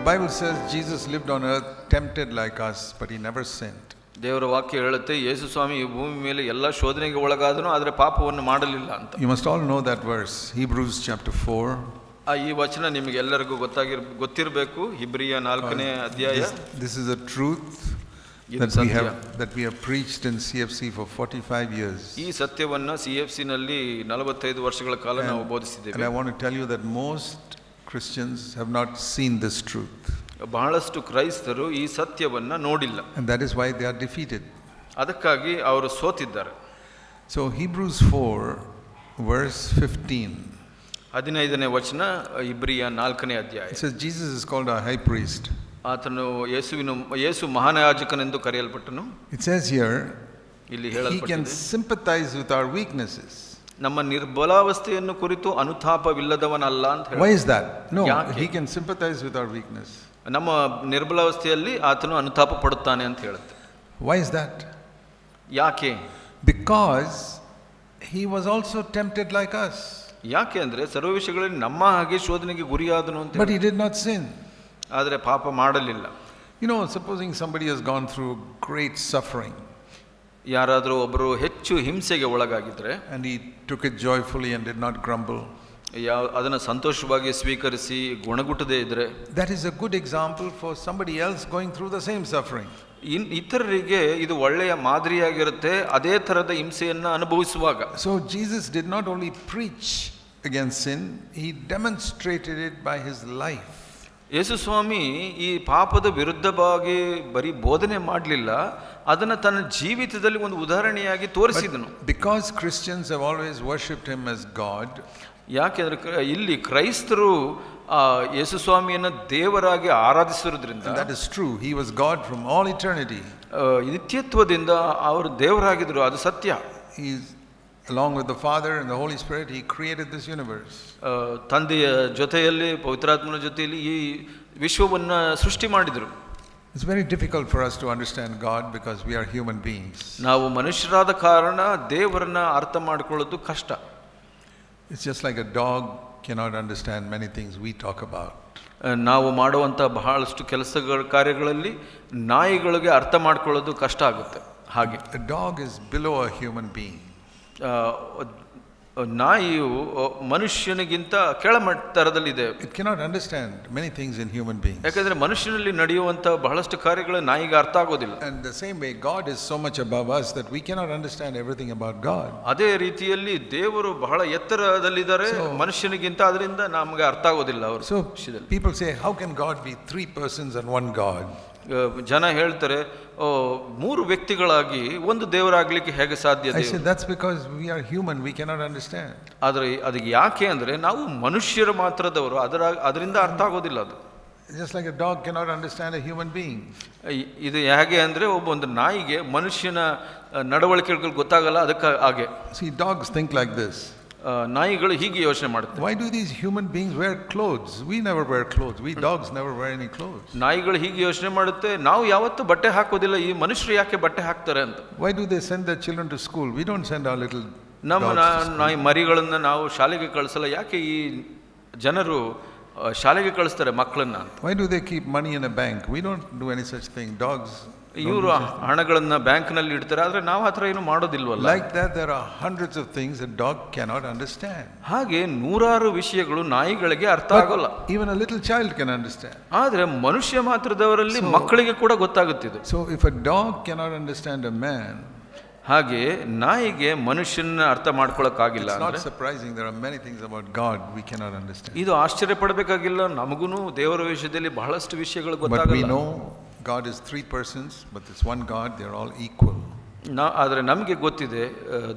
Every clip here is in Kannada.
The Bible says Jesus lived on earth tempted like us, but he never sinned. ದೇವರ ವಾಕ್ಯ ಹೇಳುತ್ತೆ ಯೇಸು ಸ್ವಾಮಿ ಈ ಭೂಮಿ ಮೇಲೆ ಎಲ್ಲ ಶೋಧನೆಗೆ ಒಳಗಾದನು, ಆದರೆ ಪಾಪವನ್ನು ಮಾಡಲಿಲ್ಲ ಅಂತ. You must all know that verse, Hebrews chapter 4. ಈ ವಚನ ನಿಮಗೆ ಎಲ್ಲರಿಗೂ ಗೊತ್ತಿರಬೇಕು. ಇಬ್ರಿಯ 4ನೇ ಅಧ್ಯಾಯ. This is a truth that we have preached in CFC for 45 years. ಈ ಸತ್ಯವನ್ನ CFC ನಲ್ಲಿ 45 ವರ್ಷಗಳ ಕಾಲ ನಾವು ಬೋಧಿಸಿದ್ದೇವೆ. And I want to tell you that most Christians have not seen this truth. ಬಹಳಷ್ಟು ಕ್ರೈಸ್ತರು ಈ ಸತ್ಯವನ್ನ ನೋಡಿಲ್ಲ. And that is why they are defeated. ಅದಕ್ಕಾಗಿ ಅವರು ಸೋತಿದ್ದಾರೆ. So Hebrews 4 verse 15. 15ನೇ ವಚನ ಇಬ್ರಿಯ 4ನೇ ಅಧ್ಯಾಯ. It says Jesus is called our high priest. ಆತನು ಯೇಸು ಮಹಾಯಾಜಕನೆಂದು ಕರೆಯಲ್ಪಟ್ಟನು. It says here ಇಲ್ಲಿ he ಹೇಳಲ್ಪಟ್ಟಿದೆ, can sympathize with our weaknesses. ನಮ್ಮ ನಿರ್ಬಲಾವಸ್ಥೆಯನ್ನು ಕುರಿತು ಅನುತಾಪವಿಲ್ಲದವನಲ್ಲ ಅಂತ ಹೇಳಿ. Why is that? No, ಯಾಕೆ? he can sympathize with our weakness. ನಮ್ಮ ನಿರ್ಬಲಾವಸ್ಥೆಯಲ್ಲಿ ಆತನು ಅನುತಾಪ ಪಡುತ್ತಾನೆ ಅಂತ ಹೇಳುತ್ತೆ. Why is that? ಯಾಕೆ? Because he was also tempted like us. ಯಾಕೆ ಅಂದ್ರೆ ಸರ್ವ ವಿಷಯಗಳಲ್ಲಿ ನಮ್ಮ ಹಾಗೆ ಶೋಧನೆಗೆ ಗುರಿಯಾದನು ಅಂತ. But he did not sin. ಆದರೆ ಪಾಪ ಮಾಡಲಿಲ್ಲ. You know, supposing somebody has gone through great suffering. ಯಾರಾದರೂ ಒಬ್ಬರು ಹೆಚ್ಚು ಹಿಂಸೆಗೆ ಒಳಗಾಗಿದ್ರೆ and he took it joyfully and did not grumble. ಅದನ್ನು ಸಂತೋಷವಾಗಿ ಸ್ವೀಕರಿಸಿ ಗುಣಗುಟ್ಟದೇ ಇದ್ರೆ, that is a good example for somebody else going through the same suffering. ಇತರರಿಗೆ ಇದು ಒಳ್ಳೆಯ ಮಾದರಿಯಾಗಿರುತ್ತೆ ಅದೇ ತರದ ಹಿಂಸೆಯನ್ನು ಅನುಭವಿಸುವಾಗ. So Jesus did not only preach against sin, he demonstrated it by his life. ಯೇಸು ಸ್ವಾಮಿ ಈ ಪಾಪದ ವಿರುದ್ಧವಾಗಿ ಬರೀ ಬೋಧನೆ ಮಾಡಲಿಲ್ಲ, ಅದನ್ನು ತನ್ನ ಜೀವಿತದಲ್ಲಿ ಒಂದು ಉದಾಹರಣೆಯಾಗಿ ತೋರಿಸಿದನು. Because Christians have always worshipped him as God. ಯಾಕೆಂದ್ರೆ ಇಲ್ಲಿ ಕ್ರೈಸ್ತರು ಯೇಸು ಸ್ವಾಮಿಯನ್ನು ದೇವರಾಗಿ ಆರಾಧಿಸಿರುವುದರಿಂದ. That is true. He was God from all eternity. ನಿತ್ಯತ್ವದಿಂದ ಅವರು ದೇವರಾಗಿದ್ರು, ಅದು ಸತ್ಯ. Along with the Father and the Holy Spirit, he created this universe. ತಂದೆಯ ಜೊತೆಯಲ್ಲಿ ಪವಿತ್ರಾತ್ಮನ ಜೊತೆಯಲ್ಲಿ ಈ ವಿಶ್ವವನ್ನು ಸೃಷ್ಟಿ ಮಾಡಿದರು. It's very difficult for us to understand God because we are human beings. ನಾವು ಮನುಷ್ಯರಾದ ಕಾರಣ ದೇವರನ್ನ ಅರ್ಥ ಮಾಡಿಕೊಳ್ಳೋದು ಕಷ್ಟ. It's just like a dog cannot understand many things we talk about. ನಾವು ಮಾಡುವಂಥ ಬಹಳಷ್ಟು ಕಾರ್ಯಗಳಲ್ಲಿ ನಾಯಿಗಳಿಗೆ ಅರ್ಥ ಮಾಡ್ಕೊಳ್ಳೋದು ಕಷ್ಟ ಆಗುತ್ತೆ. ಹಾಗೆ a dog is below a human being. ನಾಯಿಯು ಮನುಷ್ಯನಿಗಿಂತ ಕೆಳಮಟ್ಟದಲ್ಲಿದೆ. It cannot understand many things in human beings. ಯಾಕಂದ್ರೆ ಮನುಷ್ಯನಲ್ಲಿ ನಡೆಯುವಂತ ಬಹಳಷ್ಟು ಕಾರ್ಯಗಳು ನಾಯಿಗೆ ಅರ್ಥ ಆಗೋದಿಲ್ಲ. And the same way God is so much above us that we cannot understand everything about God. ಅದೇ ರೀತಿಯಲ್ಲಿ ದೇವರು ಬಹಳ ಎತ್ತರದಲ್ಲಿದ್ದಾರೆ, ಮನುಷ್ಯನಿಗಿಂತ ಅದರಿಂದ ನಮಗೆ ಅರ್ಥ ಆಗೋದಿಲ್ಲ ಅವರು. So people say, how can God be three persons and one God? ಜನ ಹೇಳ್ತಾರೆ, ಮೂರು ವ್ಯಕ್ತಿಗಳಾಗಿ ಒಂದು ದೇವರಾಗ್ಲಿಕ್ಕೆ ಹೇಗೆ ಸಾಧ್ಯ? I said that's because we are human, we cannot understand. ಆದರೆ ಅದಕ್ಕೆ ಯಾಕೆ ಅಂದ್ರೆ ನಾವು ಮನುಷ್ಯರು ಮಾತ್ರದವರು, ಅದರಿಂದ ಅರ್ಥ ಆಗೋದಿಲ್ಲ ಅದು. Just like a dog cannot understand a human being. ಇದು ಹೇಗೆ ಅಂದ್ರೆ ಒಂದು ನಾಯಿಗೆ ಮನುಷ್ಯನ ನಡವಳಿಕೆಗಳು ಗೊತ್ತಾಗಲ್ಲ, ಅದಕ್ಕೆ ಹಾಗೆ. See, dogs think like this. ನಾಯಿಗಳು ಹೀಗೆ ಯೋಚನೆ ಮಾಡುತ್ತೆ. Why do these human beings wear clothes? We never wear clothes. We dogs never wear any clothes. ನಾಯಿಗಳು ಹೀಗೆ ಯೋಚನೆ ಮಾಡುತ್ತೆ, ನಾವು ಯಾವತ್ತೂ ಬಟ್ಟೆ ಹಾಕೋದಿಲ್ಲ, ಈ ಮನುಷ್ಯರು ಯಾಕೆ ಬಟ್ಟೆ ಹಾಕ್ತಾರೆ ಅಂತ. Why do they send their children to school? We don't send our little ನಮ್ಮ ನಾಯಿ ಮರಿಗಳನ್ನ ನಾವು ಶಾಲೆಗೆ ಕಳಿಸಲ್ಲ, ಯಾಕೆ ಈ ಜನರು ಶಾಲೆಗೆ ಕಳಿಸ್ತಾರೆ ಮಕ್ಕಳನ್ನ ಅಂತ. Why do they keep money in a bank? We don't do any such thing. Dogs, ಇವರು ಹಣಗಳನ್ನ ಬ್ಯಾಂಕ್ನಲ್ಲಿ ಇಡ್ತಾರೆ, ಆದ್ರೆ ನಾವು ಹತ್ರ ಏನು ಮಾಡೋದಿಲ್ವಲ್ಲ. Like that there are hundreds of things a dog cannot understand. ಹಾಗೆ ನೂರಾರು ವಿಷಯಗಳು ನಾಯಿಗಳಿಗೆ ಅರ್ಥ ಆಗೋಲ್ಲ. Even a little child can understand. ಆದ್ರೆ ಮನುಷ್ಯ ಮಾತ್ರದವರಲ್ಲಿ ಮಕ್ಕಳಿಗೆ ಕೂಡ ಗೊತ್ತಾಗುತ್ತಿದೆ. So if a dog cannot understand a man, ಹಾಗೆ ನಾಯಿಗೆ ಮನುಷ್ಯನ ಅರ್ಥ ಮಾಡ್ಕೊಳ್ಳೋಕ್ಕಾಗಿಲ್ಲ. It's not surprising. There are many things about God we cannot understand. ಇದು ಆಶ್ಚರ್ಯ ಪಡಬೇಕಾಗಿಲ್ಲ, ನಮಗೂ ದೇವರ ವಿಷಯದಲ್ಲಿ ಬಹಳಷ್ಟು ವಿಷಯಗಳು ಗೊತ್ತಾಗಲ್ಲ. But we know God is three persons, but it's one God. They are all equal. ಆದರೆ ನಮಗೆ ಗೊತ್ತಿದೆ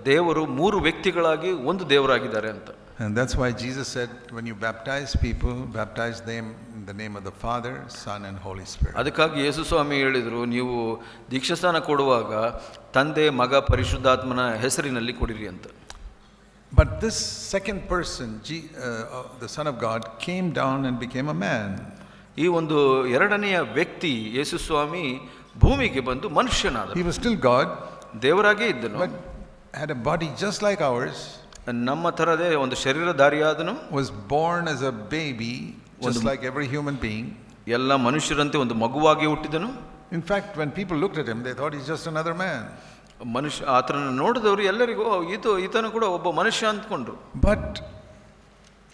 ದೇವರು ಮೂರು ವ್ಯಕ್ತಿಗಳಾಗಿ ಒಂದು ದೇವರಾಗಿದ್ದಾರೆ ಅಂತ. And that's why Jesus said, when you baptize people, baptize them in the name of the Father, Son and Holy Spirit. ಅದಕ್ಕಾಗಿ ಯೇಸು ಸ್ವಾಮಿ ಹೇಳಿದರು, ನೀವು ದೀಕ್ಷಾಸ್ನಾನ ಕೊಡುವಾಗ ತಂದೆ ಮಗ ಪರಿಶುದ್ಧಾತ್ಮನ ಹೆಸರಿನಲ್ಲಿ ಕೊಡಿರಿ ಅಂತ. But this second person, the Son of God, came down and became a man. ಈ ಒಂದು ಎರಡನೆಯ ವ್ಯಕ್ತಿ ಯೇಸು ಸ್ವಾಮಿ ಭೂಮಿಗೆ ಬಂದು ಮನುಷ್ಯನಾದ. He was still God, ದೇವರಾಗೇ ಇದ್ದನು, but had a body just like ours. ನಮ್ಮ ತರದೇ ಒಂದು ಶರೀರಧಾರಿಯಾದನು. Was born as a baby, just like every human being. ಎಲ್ಲ ಮನುಷ್ಯರಂತೆ ಒಂದು ಮಗುವಾಗಿ ಹುಟ್ಟಿದನು. In fact, when people looked at him, they thought he's just another man. ಆತನನ್ನು ನೋಡಿದವರು ಎಲ್ಲರಿಗೂ ಈತನು ಕೂಡ ಒಬ್ಬ ಮನುಷ್ಯ ಅಂದ್ಕೊಂಡ್ರು. But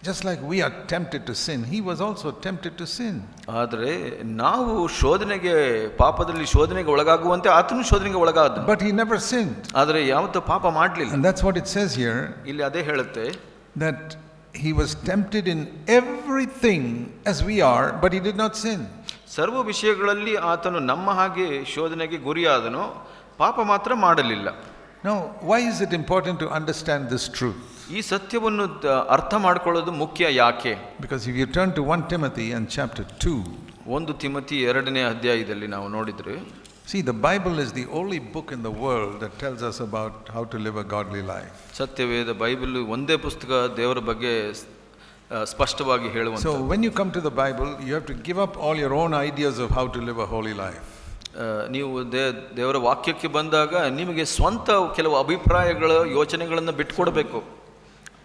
just like we are tempted to sin, he was also tempted to sin. ಆದರೆ ನಾವು ಪಾಪದಲ್ಲಿ ಶೋಧನೆಗೆ ಒಳಗಾಗುವಂತೆ ಆತನು ಶೋಧನೆಗೆ ಒಳಗಾದ. But he never sinned. ಆದರೆ ಯಾವತ್ತೂ ಪಾಪ ಮಾಡಲಿಲ್ಲ. And that's what it says here. ಇಲ್ಲಿ ಅದೇ ಹೇಳುತ್ತೆ, that he was tempted in everything as we are, but he did not sin. ಸರ್ವ ವಿಷಯಗಳಲ್ಲಿ ಆತನು ನಮ್ಮ ಹಾಗೆ ಶೋಧನೆಗೆ ಗುರಿಯಾದನು, ಪಾಪ ಮಾತ್ರ ಮಾಡಲಿಲ್ಲ. Now, why is it important to understand this truth? ಈ ಸತ್ಯವನ್ನು ಅರ್ಥ ಮಾಡಿಕೊಳ್ಳೋದು ಮುಖ್ಯ ಯಾಕೆ? Because if you turn to 1 Timothy and chapter 2, 1 Timothy 2ನೇ ಅಧ್ಯಾಯದಲ್ಲಿ ನಾವು ನೋಡಿದ್ರೆ, see, the Bible is the only book in the world that tells us about how to live a godly life. Satyaveda Bible ಒಂದೇ ಪುಸ್ತಕ ದೇವರ ಬಗ್ಗೆ ಸ್ಪಷ್ಟವಾಗಿ ಹೇಳುವಂತ. So when you come to the Bible, you have to give up all your own ideas of how to live a holy life. ನೀವು ದೇವರ ವಾಕ್ಯಕ್ಕೆ ಬಂದಾಗ ನಿಮಗೆ ಸ್ವಂತ ಕೆಲವು ಅಭಿಪ್ರಾಯಗಳ ಯೋಚನೆಗಳನ್ನು ಬಿಟ್ಟುಕೊಡಬೇಕು.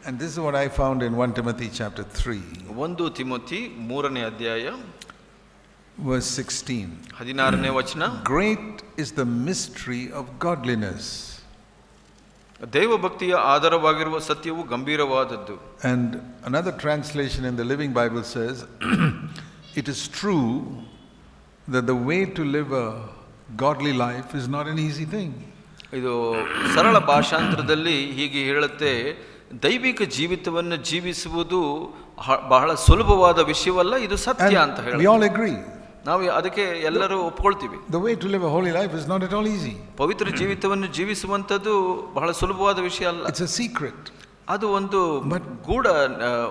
And this is what I found in 1 Timothy chapter 3. 1 Timothy 3ನೇ ಅಧ್ಯಾಯ verse 16. 16ನೇ ವಚನ. Great is the mystery of godliness. ದೈವಭಕ್ತಿಯ ಆಧಾರವಾಗಿರುವ ಸತ್ಯವು ಗಂಭೀರವಾದದ್ದು. And another translation in the Living Bible says, it is true that the way to live a godly life is not an easy thing. ಇದು ಸರಳ ಭಾಷಾಂತರದಲ್ಲಿ ಹೀಗೆ ಹೇಳುತ್ತೆ, ದೈವಿಕ ಜೀವಿತವನ್ನು ಜೀವಿಸುವುದು ಬಹಳ ಸುಲಭವಾದ ವಿಷಯವಲ್ಲ, ಇದು ಸತ್ಯ ಅಂತ ಹೇಳಿ. We all agree. ನಾವು ಅದಕ್ಕೆ ಎಲ್ಲರೂ ಒಪ್ಕೊಳ್ತೀವಿ. The way to live a holy life is not at all easy. ಪವಿತ್ರ ಜೀವಿತವನ್ನು ಜೀವಿಸುವಂಥದ್ದು ಬಹಳ ಸುಲಭವಾದ ವಿಷಯ ಅಲ್ಲ. It's a secret. ಅದು ಒಂದು ಗೂಢ,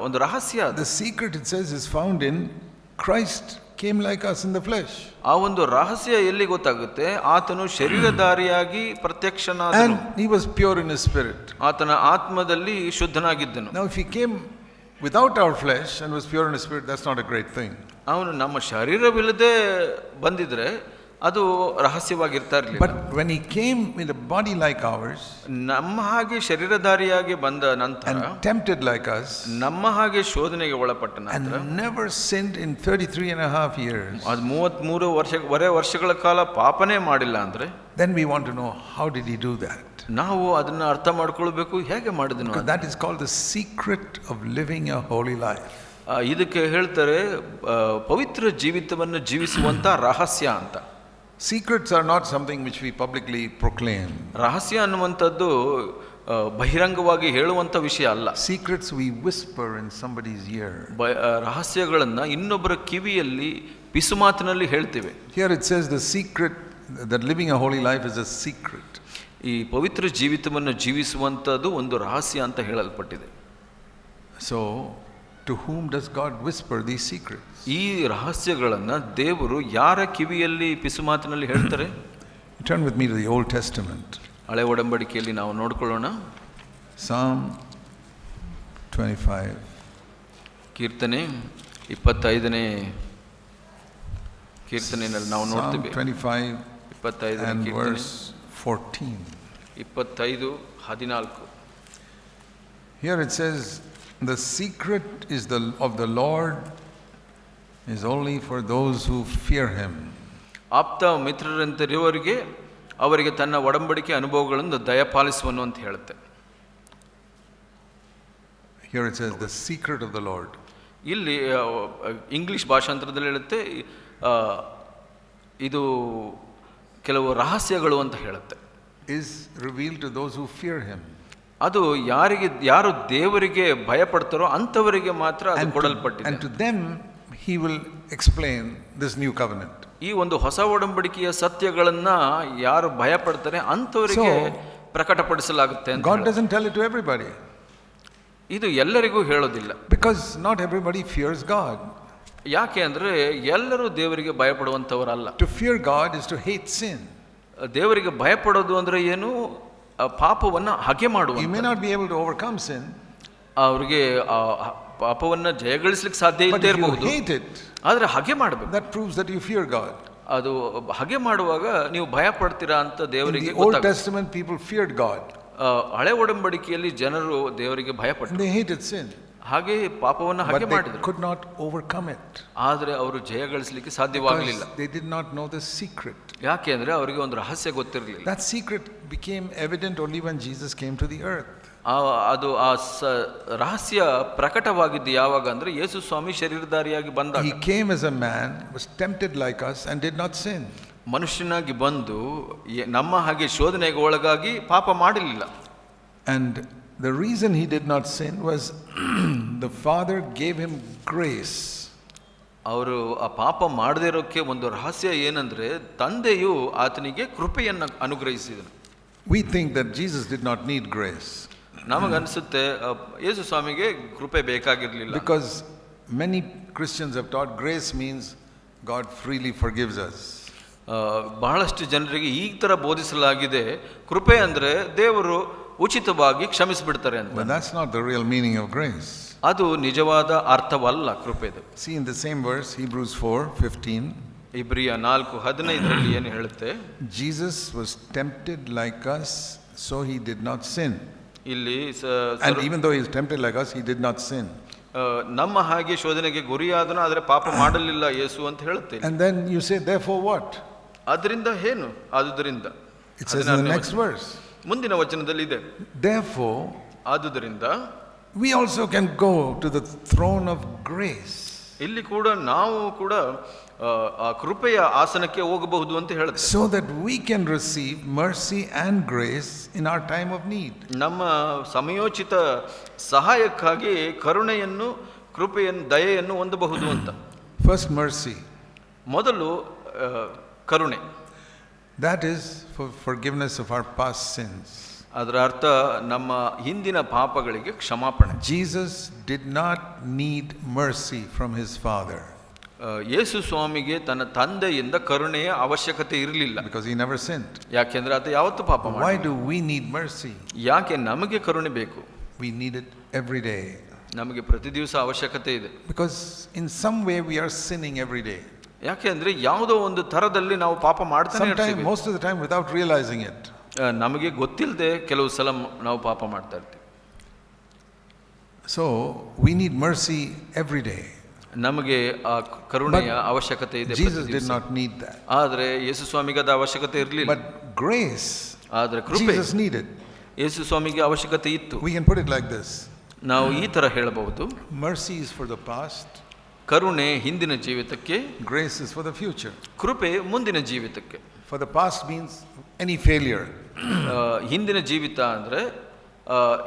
ಒಂದು ರಹಸ್ಯ. The secret, it says, is found in Christ came like us in the flesh. ಆ ಒಂದು ರಹಸ್ಯ ಎಲ್ಲಿ ಗೊತ್ತಾಗುತ್ತೆ? ಆತನು ಶರೀರಧಾರಿಯಾಗಿ ಪ್ರತ್ಯಕ್ಷನಾದನು. And he was pure in his spirit. ಆತನ ಆತ್ಮದಲ್ಲಿ ಶುದ್ಧನಾಗಿದ್ದನು. Now if he came without our flesh and was pure in his spirit, that's not a great thing. ಅವನು ನಮ್ಮ ಶರೀರವಿಲ್ಲದೆ ಬಂದಿದ್ರೆ ಅದು ರಹಸ್ಯವಾಗಿರ್ತಾ ಇರಲಿಲ್ಲ. But when he came in a body like ours, ನಮ್ಮ ಹಾಗೆ ಶರೀರಧಾರಿಯಾಗಿ ಬಂದ ನಂತರ, and tempted like us, ನಮ್ಮ ಹಾಗೆ ಶೋಧನೆಗೆ ಒಳಪಟ್ಟ ನಂತರ, and never sinned in 33 and a half years, ಅದು 33 ವರ್ಷಗಳ ಕಾಲ ಪಾಪನೇ ಮಾಡಿಲ್ಲ ಅಂದ್ರೆ, then we want to know, how did he do that? ನಾವು ಅದನ್ನ ಅರ್ಥ ಮಾಡ್ಕೊಳ್ಬೇಕು, ಹೇಗೆ ಮಾಡಿದನು. Because that is called the secret of living a holy life. ಇದಕ್ಕೆ ಹೇಳ್ತಾರೆ ಪವಿತ್ರ ಜೀವಿತವನ್ನು ಜೀವಿಸುವಂತ ರಹಸ್ಯ ಅಂತ. Secrets are not something which we publicly proclaim. ರಹಸ್ಯ ಅನ್ನುವಂಥದ್ದು ಬಹಿರಂಗವಾಗಿ ಹೇಳುವಂತ ವಿಷಯ ಅಲ್ಲ. Secrets we whisper in somebody's ear. ರಹಸ್ಯಗಳನ್ನ ಇನ್ನೊಬ್ಬರ ಕಿವಿಯಲ್ಲಿ ಪಿಸುಮಾತಿನಲ್ಲಿ ಹೇಳ್ತೇವೆ. Here it says the secret, that living a holy life is a secret. ಈ ಪವಿತ್ರ ಜೀವಿತವನ್ನು ಜೀವಿಸುವಂಥದ್ದು ಒಂದು ರಹಸ್ಯ ಅಂತ ಹೇಳಲ್ಪಟ್ಟಿದೆ. So to whom does God whisper these secrets? ಈ ರಹಸ್ಯಗಳನ್ನು ದೇವರು ಯಾರ ಕಿವಿಯಲ್ಲಿ ಪಿಸುಮಾತಿನಲ್ಲಿ ಹೇಳ್ತಾರೆ? Turn with me to the Old Testament. ಹಳೆ ಒಡಂಬಡಿಕೆಯಲ್ಲಿ ನಾವು ನೋಡ್ಕೊಳ್ಳೋಣ. Psalm 25. ಕೀರ್ತನೆ 25ನೇ ಕೀರ್ತನೆಯಲ್ಲಿ ನಾವು ನೋಡ್ತೀವಿ. 25 and verse 14. 25:14. Here it says, the secret is of the Lord is only for those who fear him. ಆಪ್ತ ಮಿತ್ರರಂತಿರುವವರಿಗೆ ಅವರಿಗೆ ತನ್ನ ಒಡಂಬಡಿಕೆ ಅನುಭವಗಳನ್ನು ದಯಪಾಲಿಸುವನು ಅಂತ ಹೇಳುತ್ತೆ. Here it says the secret of the Lord. ಇಲ್ಲಿ ಇಂಗ್ಲಿಷ್ ಭಾಷಾಂತರದಲ್ಲಿ ಹೇಳುತ್ತೆ ಇದು ಕೆಲವು ರಹಸ್ಯಗಳು ಅಂತ ಹೇಳುತ್ತೆ. Is revealed to those who fear him. ಅದು ಯಾರು ದೇವರಿಗೆ ಭಯಪಡ್ತಾರೋ ಅಂಥವರಿಗೆ ಮಾತ್ರ ಅದು ಕೊಡಲ್ಪಟ್ಟಿದೆ. And to them he will explain this new covenant. ಈ ಒಂದು ಹೊಸ ಒಡಂಬಡಿಕೆಯ ಸತ್ಯಗಳನ್ನ ಯಾರು ಭಯಪಡ್ತಾರೆ ಅಂಥವರಿಗೆ ಪ್ರಕಟಪಡಿಸಲಾಗುತ್ತೆ ಅಂತ. God doesn't tell it to everybody. ಇದು ಎಲ್ಲರಿಗೂ ಹೇಳೋದಿಲ್ಲ. Because not everybody fears God. ಯಾಕೆ ಅಂದ್ರೆ ಎಲ್ಲರೂ ದೇವರಿಗೆ ಭಯಪಡುವಂಥವರಲ್ಲ. To fear God is to hate sin. ದೇವರಿಗೆ ಭಯಪಡೋದು ಅಂದ್ರೆ ಏನು? ಪಾಪವನ್ನ ಹಗೆ ಮಾಡುವುದು. You may not be able to overcome sin. ಅವರಿಗೆ ಪಾಪವನ್ನ ಜಯಗಳಿಸಲಿಕ್ಕೆ ಸಾಧ್ಯ ಇಲ್ಲದೆ ಇರಬಹುದು. ಆದ್ರೆ ಹಗೆ ಮಾಡಬೇಕು. That proves that you fear God. ಅದು ಹಗೆ ಮಾಡುವಾಗ ನೀವು ಭಯ ಪಡ್ತೀರಾ ಅಂತ ದೇವರಿಗೆ ಗೊತ್ತಾಗುತ್ತೆ. In the Old Testament people feared God. ಹಳೆ ಒಡಂಬಡಿಕೆಯಲ್ಲಿ ಜನರು ದೇವರಿಗೆ ಭಯಪಟ್ಟರು. They hated sin. ಹಾಗೆ ಪಾಪವನ್ನು but ಹಾಗೆ they ಮಾಡಿದರು, could not overcome it ಆದರೆ ಅವರು ಜಯಗಳಿಸಲಿಕ್ಕೆ ಸಾಧ್ಯವಾಗಲಿಲ್ಲ. because they did not know the secret. ಯಾಕೆ ಅಂದ್ರೆ ಅವರಿಗೆ ಒಂದು ರಹಸ್ಯ ಗೊತ್ತಿರಲಿಲ್ಲ. That secret became evident only when Jesus came to the earth. ಅದು ರಹಸ್ಯ ಪ್ರಕಟವಾಗಿದ್ದು ಯಾವಾಗ ಅಂದ್ರೆ ಯೇಸು ಸ್ವಾಮಿ ಶರೀರಧಾರಿಯಾಗಿ ಬಂದಾಗ. He came as a man, was tempted like us and did not sin. ಮನುಷ್ಯನಾಗಿ ಬಂದು ನಮ್ಮ ಹಾಗೆ ಶೋಧನೆಗೆ ಒಳಗಾಗಿ ಪಾಪ ಮಾಡಲಿಲ್ಲ. And the reason he did not sin was the Father gave him grace. ಅವರು ಆ ಪಾಪ ಮಾಡದೇ ಇರೋಕ್ಕೆ ಒಂದು ರಹಸ್ಯ ಏನಂದ್ರೆ ತಂದೆಯು ಆತನಿಗೆ ಕೃಪೆಯನ್ನು ಅನುಗ್ರಹಿಸಿದನು. We think that Jesus did not need grace. ನಮಗನ್ಸುತ್ತೆ ಯೇಸು ಸ್ವಾಮಿಗೆ ಕೃಪೆ ಬೇಕಾಗಿರಲಿಲ್ಲ. Because many Christians have taught grace means God freely forgives us. ಬಹಳಷ್ಟು ಜನರಿಗೆ ಈ ತರ ಬೋಧಿಸಲಾಗಿದೆ, ಕೃಪೆ ಅಂದ್ರೆ ದೇವರು ಉಚಿತವಾಗಿ ಕ್ಷಮಿಸಿಬಿಡ್ತಾರೆ ಅಂತ. But that's not the real meaning of grace. ಅದು ನಿಜವಾದ ಅರ್ಥವಲ್ಲ ಕೃಪೆದು. See in the same verse, Hebrews 4:15. ಇಬ್ರಿಯ 4:15 ಏನು ಹೇಳುತ್ತೆ? Jesus was tempted like us, so he did not sin. ಇಲ್ಲಿ and even though he was tempted like us, he did not sin. ನಮ್ಮ ಹಾಗೆ ಶೋಧನೆಗೆ ಗುರಿಯಾದನು, ಆದರೆ ಪಾಪ ಮಾಡಲಿಲ್ಲ ಯೇಸು ಅಂತ ಹೇಳುತ್ತೆ. And then you say, therefore what? ಅದರಿಂದ ಏನು? ಆದುದರಿಂದ it says in the next verse. ಮುಂದಿನ ವಚನದಲ್ಲಿ ಇದೆ, therefore ಆದುದರಿಂದ we also can go to the throne of grace. ಇಲ್ಲಿ ಕೂಡ ನಾವು ಕೂಡ ಆ ಕೃಪೆಯ ಆಸನಕ್ಕೆ ಹೋಗಬಹುದು ಅಂತ ಹೇಳುತ್ತೆ. so that we can receive mercy and grace in our time of need. ನಮ್ಮ ಸಮಯೋಚಿತ ಸಹಾಯಕ್ಕಾಗಿ ಕರುಣೆಯನ್ನು, ಕೃಪೆಯನ್ನು, ದಯೆಯನ್ನು ಹೊಂದಬಹುದು ಅಂತ. first mercy, ಮೊದಲು ಕರುಣೆ, that is for forgiveness of our past sins. ಅದರ ಅರ್ಥ ನಮ್ಮ ಹಿಂದಿನ ಪಾಪಗಳಿಗೆ ಕ್ಷಮಾಪಣೆ. Jesus did not need mercy from his father. ಯೇಸು ಸ್ವಾಮಿಗೆ ತನ್ನ ತಂದೆಯಿಂದ ಕರುಣೆಯ ಅವಶ್ಯಕತೆ ಇರಲಿಲ್ಲ. because he never sinned. ಯಾಕೆಂದ್ರೆ ಆತ ಯಾವತ್ತೂ ಪಾಪ ಮಾಡಿಲ್ಲ. why do we need mercy? ಯಾಕೆ ನಮಗೆ ಕರುಣೆ ಬೇಕು? we need it every day. ನಮಗೆ ಪ್ರತಿ ದಿವಸ ಅವಶ್ಯಕತೆ ಇದೆ. because in some way we are sinning every day. ಯಾಕೆಂದ್ರೆ ಯಾವುದೋ ಒಂದು ತರದಲ್ಲಿ ನಾವು ಪಾಪ ಮಾಡ್ತಾನೆ ಇರ್ತೀವಿ. most of the time without realizing it. ನಮಗೆ ಗೊತ್ತಿಲ್ಲದೆ ಕೆಲವು ಸಲ ನಾವು ಪಾಪ ಮಾಡ್ತಾ ಇರ್ತೀವಿ. so we need mercy every day. ನಮಗೆ ಆ ಕರುಣೆಯ ಅವಶ್ಯಕತೆ ಇದೆ. Jesus did not need that. ಆದರೆ ಯೇಸು ಸ್ವಾಮಿಗೆ ಅದು ಅವಶ್ಯಕತೆ ಇರಲಿಲ್ಲ. but grace, ಆದರೆ ಕೃಪೆ Jesus needed. ಯೇಸು ಸ್ವಾಮಿಗೆ ಅವಶ್ಯಕತೆ ಇತ್ತು. we can put it like this. ನಾವು ಈ ತರ ಹೇಳಬಹುದು, mercy is for the past, ಕರುಣೆ ಹಿಂದಿನ ಜೀವಿತಕ್ಕೆ, grace is for the future. ಕೃಪೆ ಮುಂದಿನ ಜೀವಿತಕ್ಕೆ. for the past means any failure. ಹಿಂದಿನ ಜೀವಿತ ಅಂದ್ರೆ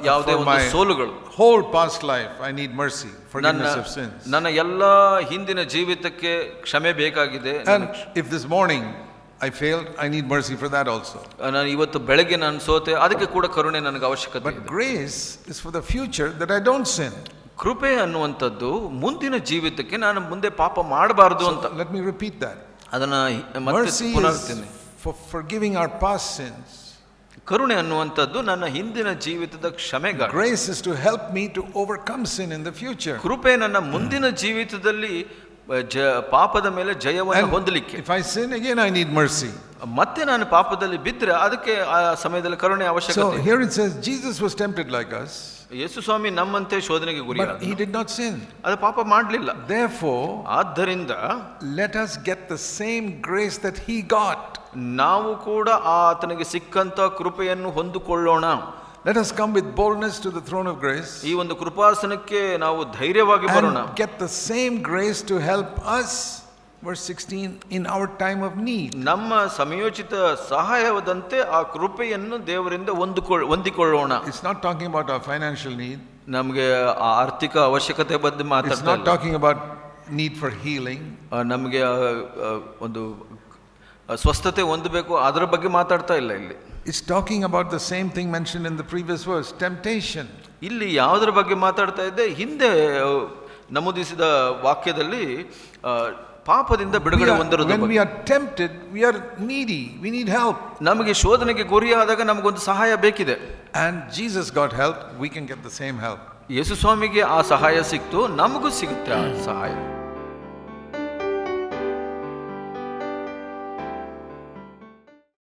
ಯಾವುದೇ ಒಂದು ಸೋಲುಗಳು. whole past life I need mercy, forgiveness of sins. ನನ್ನ ಎಲ್ಲ ಹಿಂದಿನ ಜೀವಿತಕ್ಕೆ ಕ್ಷಮೆ ಬೇಕಾಗಿದೆ. and if this morning I failed, I need mercy for that also. ನಾನು ಇವತ್ತು ಬೆಳಗ್ಗೆ ನಾನು ಸೋತೆ, ಅದಕ್ಕೆ ಕೂಡ ಕರುಣೆ ನನಗೆ ಅವಶ್ಯಕತೆ ಇದೆ. but grace is for the future, that I don't sin. ಕೃಪೆ ಅನ್ನುವಂಥದ್ದು ಮುಂದಿನ ಜೀವಿತಕ್ಕೆ ನಾನು ಮುಂದೆ ಪಾಪ ಮಾಡಬಾರದು ಅಂತ. let me repeat that. ಅದನ್ನ ಮತ್ತೆ ಪುನರುತ್ತೀನಿ. for forgiving our past sins. ಕರುಣೆ ಅನ್ನುವಂಥದ್ದು ನನ್ನ ಹಿಂದಿನ ಜೀವಿತದ ಕ್ಷಮೆಗಾಗಿ. grace is to help me to overcome sin in the future. ಕೃಪೆ ನನ್ನ ಮುಂದಿನ ಜೀವಿತದಲ್ಲಿ ಪಾಪದ ಮೇಲೆ ಜಯವನ್ನು ಹೊಂದಲಿಕ್ಕೆ. if I sin again, I need mercy. ಮತ್ತೆ ನಾನು ಪಾಪದಲ್ಲಿ ಬಿದ್ದರೆ ಅದಕ್ಕೆ ಆ ಸಮಯದಲ್ಲಿ ಕರುಣೆ ಅವಶ್ಯಕತೆ. so here it says Jesus was tempted like us. ಯೇಸು ಸ್ವಾಮಿ ನಮ್ಮಂತೆ ಶೋಧನೆಗೆ ಗುರಿಯಾದ. but he did not sin. ಅದು ಪಾಪ ಮಾಡಲಿಲ್ಲ. therefore ಆದ್ದರಿಂದ let us get the same grace that he got. ನಾವು ಕೂಡ ಆತನಿಗೆ ಸಿಕ್ಕಂತ ಕೃಪೆಯನ್ನು ಹೊಂದಿಕೊಳ್ಳೋಣ. let us come with boldness to the throne of grace. ಈ ಒಂದು ಕೃಪಾಸನಕ್ಕೆ ನಾವು ಧೈರ್ಯವಾಗಿ ಬರೋಣ. and get the same grace to help us, verse 16, in our time of need. ನಮ್ಮ ಸಮಯೋಚಿತ ಸಹಾಯವಾದಂತೆ ಆ ಕೃಪೆಯನ್ನು ದೇವರಿಂದ ಹೊಂದಿಕೊಳ್ಳೋಣ. it's not talking about our financial need. ನಮಗೆ ಆರ್ಥಿಕ ಅವಶ್ಯಕತೆ ಬಗ್ಗೆ ಮಾತಾಡ್ತಾ ಇಲ್ಲ. it's not talking about need for healing. ನಮಗೆ ಒಂದು ಸ್ವಸ್ಥತೆ ಹೊಂದಬೇಕು ಅದರ ಬಗ್ಗೆ ಮಾತಾಡ್ತಾ ಇಲ್ಲ ಇಲ್ಲಿ. it's talking about the same thing mentioned in the previous verse, temptation. ಇಲ್ಲಿ ಯಾವುದರ ಬಗ್ಗೆ ಮಾತಾಡ್ತಾ ಇದ್ದೆ? ಹಿಂದೆ ನಮೂದಿಸಿದ ವಾಕ್ಯದಲ್ಲಿ ಪಾಪದಿಂದ ಬಿಡುಗಡೆ ಹೊಂದಿರೋದು. when we are tempted, we are needy, we need help. ನಮಗೆ ಶೋಧನೆಗೆ ಗುರಿಯಾದಾಗ ನಮಗೊಂದು ಸಹಾಯ ಬೇಕಿದೆ. and Jesus got help, we can get the same help. ಯೇಸು ಸ್ವಾಮಿಗೆ ಆ ಸಹಾಯ ಸಿಕ್ತು, ನಮಗೂ ಸಿಗುತ್ತೆ ಆ ಸಹಾಯ.